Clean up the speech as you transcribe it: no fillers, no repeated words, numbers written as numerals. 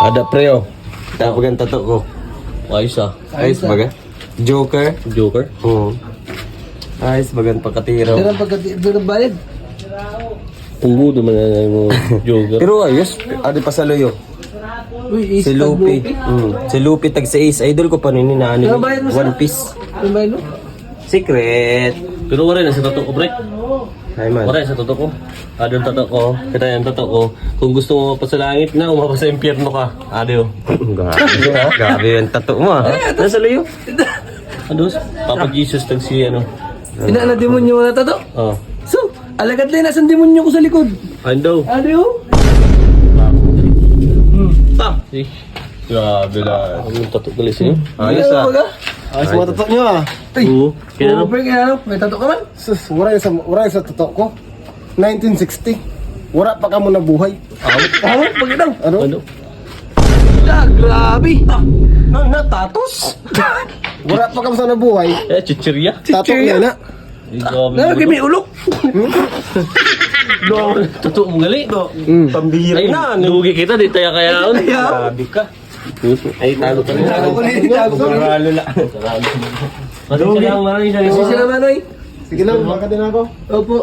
Ada preo. Tapos ang tato ko. Ayos ah. Ayos baga? Joker. Joker. Ayos bagan pagkatiraw. Pero bayad. Tunggu naman na mo Joker. Pero ayos, adi pa sa loyo. Uy, Si Lupi. Si Lupi tag sa Ace. Idol ko pa rin na ano Ano bayad mo sa- One Piece. Ano bayad mo? Secret. Pero wala na sa tato ko, pre. Ay man. Wala sa tato ko. Ada yung tato ko. Kita yung tato ko. Kung gusto mo mapasa sa langit na, umapa sa impyerno ka. Adiyo. Grabe yung tato mo ah. Nasa loyo? Ano? Papa Jesus tag si ano. Ina na demonyo na tato. Oh. So, alagad lang nasan demonyo ko sa likod. Ando. Ano yun? Ah. Grabe lang. Ang tato galis eh. Ayos ah. Ayos mga tato nyo ah. Oo. Kaya ano? Pre, kaya ano? May tato ka man? Sus, wala yung sa tato ko. 1960. Wala pa ka mo nabuhay. Awit, pagkitaw. Ano? Ano? Grabe. Tatos? Wala pa ka mo sa nabuhay. Eh, chichirya. Tato niya na. Grabe, may ulok. Tato mo gali. Pambihira Ay, na. lugi kita. Di tayo kaya. Grabe ka. Ay, tago ka rin. Tago ko na yun, tago ko na. Maralo lang. Maraming salamat. Kasi sila manoy. Sige lang, baka din ako. Opo.